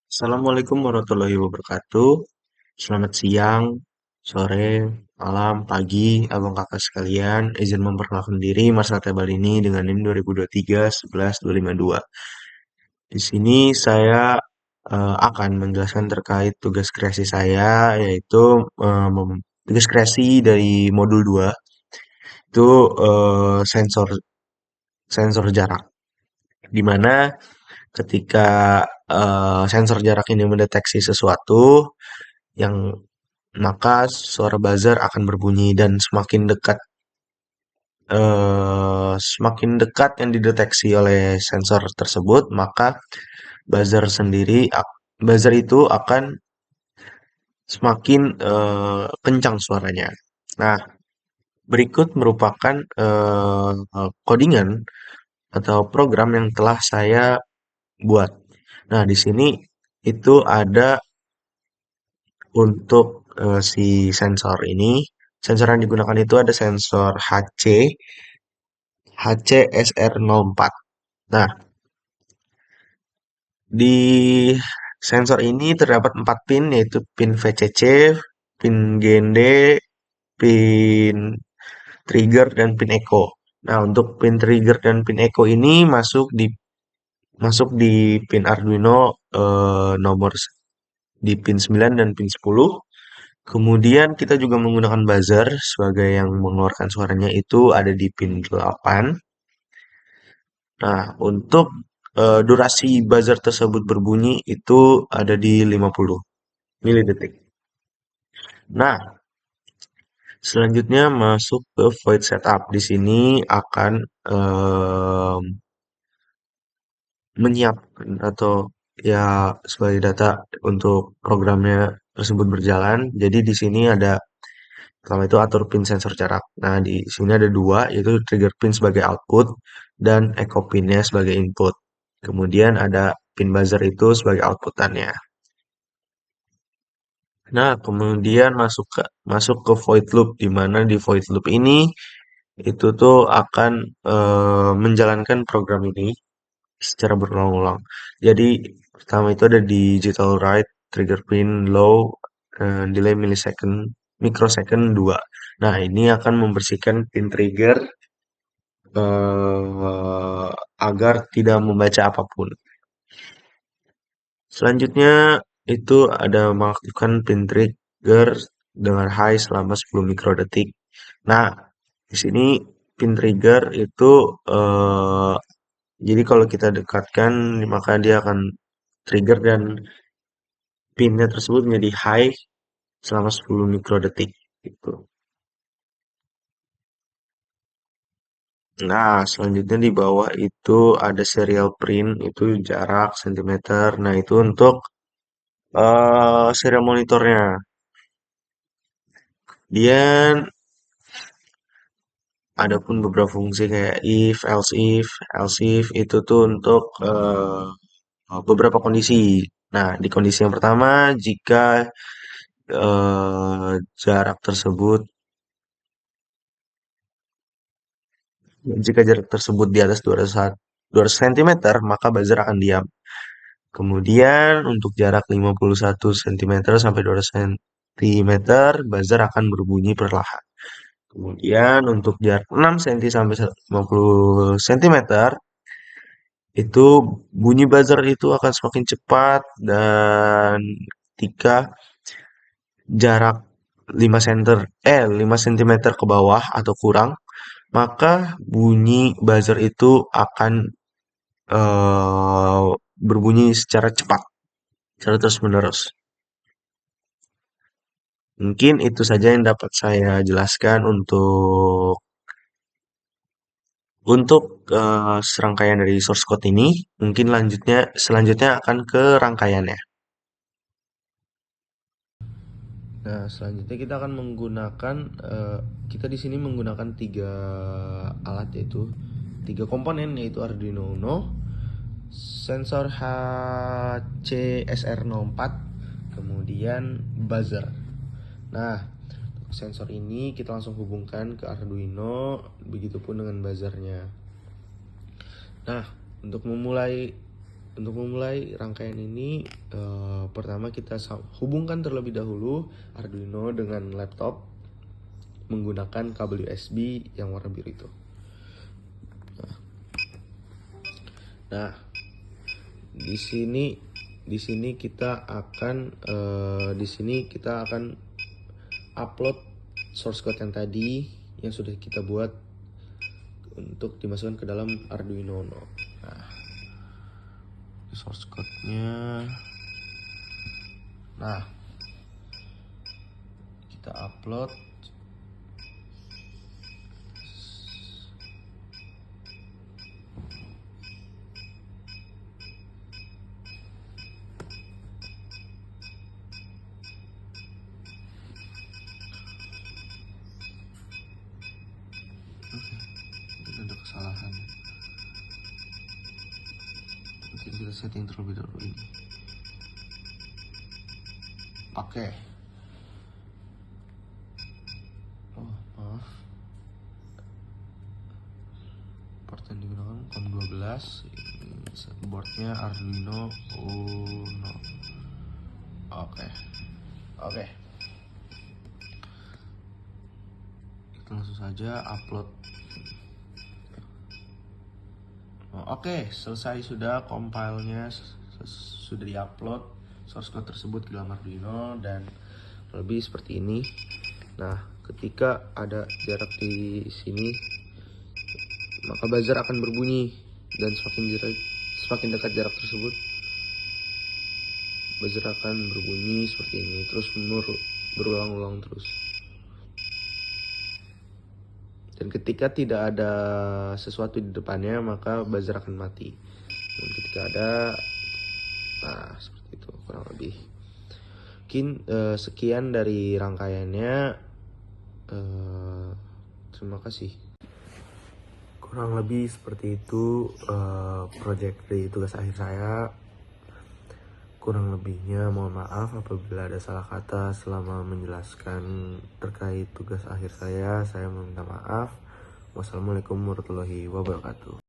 Assalamualaikum warahmatullahi wabarakatuh. Selamat siang, sore, malam, pagi, abang kakak sekalian. Izin memperkenalkan diri, Mas Natebal ini dengan NIM 2023 11 252. Di sini saya akan menjelaskan terkait tugas kreasi saya, yaitu tugas kreasi dari modul 2 itu sensor sensor jarak, di mana ketika sensor jarak ini mendeteksi sesuatu yang maka suara buzzer akan berbunyi dan semakin dekat yang dideteksi oleh sensor tersebut, maka buzzer sendiri buzzer itu akan semakin kencang suaranya. Nah, berikut merupakan codingan atau program yang telah saya buat. Nah, di sini itu ada untuk si sensor ini. Sensor yang digunakan itu ada sensor HCSR04. Nah, di sensor ini terdapat 4 pin, yaitu pin VCC, pin GND, pin trigger, dan pin echo. Nah, untuk pin trigger dan pin echo ini masuk di pin Arduino nomor di pin 9 dan pin 10. Kemudian kita juga menggunakan buzzer sebagai yang mengeluarkan suaranya itu ada di pin 8. Nah, untuk durasi buzzer tersebut berbunyi itu ada di 50 milidetik. Nah, selanjutnya masuk ke void setup. Di sini akan menyiapkan atau ya sebagai data untuk programnya tersebut berjalan. Jadi di sini ada pertama itu atur pin sensor jarak. Nah, di sini ada dua, yaitu trigger pin sebagai output dan echo pinnya sebagai input. Kemudian ada pin buzzer itu sebagai outputannya. Nah, kemudian masuk ke void loop, di mana di void loop ini itu tuh akan menjalankan program ini secara berulang-ulang. Jadi pertama itu ada digital write, trigger pin low, delay microsecond 2. Nah, ini akan membersihkan pin trigger agar tidak membaca apapun. Selanjutnya itu ada mengaktifkan pin trigger dengan high selama 10 mikrodetik. Nah, di sini pin trigger itu jadi kalau kita dekatkan maka dia akan trigger dan pinnya tersebut menjadi high selama 10 mikrodetik gitu. Nah, selanjutnya di bawah itu ada serial print, itu jarak sentimeter. Nah, itu untuk serial monitornya. Dia ada pun beberapa fungsi kayak if, else if itu tuh untuk beberapa kondisi. Nah, di kondisi yang pertama, jarak tersebut jika jarak tersebut di atas 200 cm, maka buzzer akan diam. Kemudian untuk jarak 51 cm sampai 200 cm, buzzer akan berbunyi perlahan. Kemudian untuk jarak 6 cm sampai 50 cm, itu bunyi buzzer itu akan semakin cepat, dan ketika jarak 5 cm ke bawah atau kurang, maka bunyi buzzer itu akan eh, berbunyi secara cepat, secara terus-menerus. Mungkin itu saja yang dapat saya jelaskan untuk serangkaian dari source code ini. Mungkin selanjutnya akan ke rangkaiannya. Nah, selanjutnya kita akan menggunakan kita di sini menggunakan tiga alat, yaitu tiga komponen, yaitu Arduino Uno, sensor HCSR04, kemudian buzzer. Nah, untuk sensor ini kita langsung hubungkan ke Arduino, begitupun dengan buzzernya. Nah, untuk memulai untuk memulai rangkaian ini, pertama kita hubungkan terlebih dahulu Arduino dengan laptop menggunakan kabel USB yang warna biru itu. Nah, di sini kita akan upload source code yang tadi yang sudah kita buat untuk dimasukkan ke dalam Arduino Uno. Nah, source code-nya. Nah, kita upload. Oke, ada kesalahan. Mungkin kita setting terlebih dahulu ini. Oke. Oh, maaf. Port yang digunakan COM12. Boardnya Arduino Uno. Oke. Kita langsung saja upload. Oke, selesai sudah compile-nya, sudah diupload source code tersebut ke dalam Arduino dan lebih seperti ini. Nah, ketika ada jarak di sini, maka buzzer akan berbunyi dan semakin dekat jarak tersebut, buzzer akan berbunyi seperti ini terus berulang-ulang terus. Dan ketika tidak ada sesuatu di depannya, maka buzzer akan mati. Dan ketika ada, nah seperti itu kurang lebih. Mungkin sekian dari rangkaiannya. Terima kasih. Kurang lebih seperti itu project dari tugas akhir saya. Kurang lebihnya mohon maaf apabila ada salah kata selama menjelaskan terkait tugas akhir saya meminta maaf. Wassalamualaikum warahmatullahi wabarakatuh.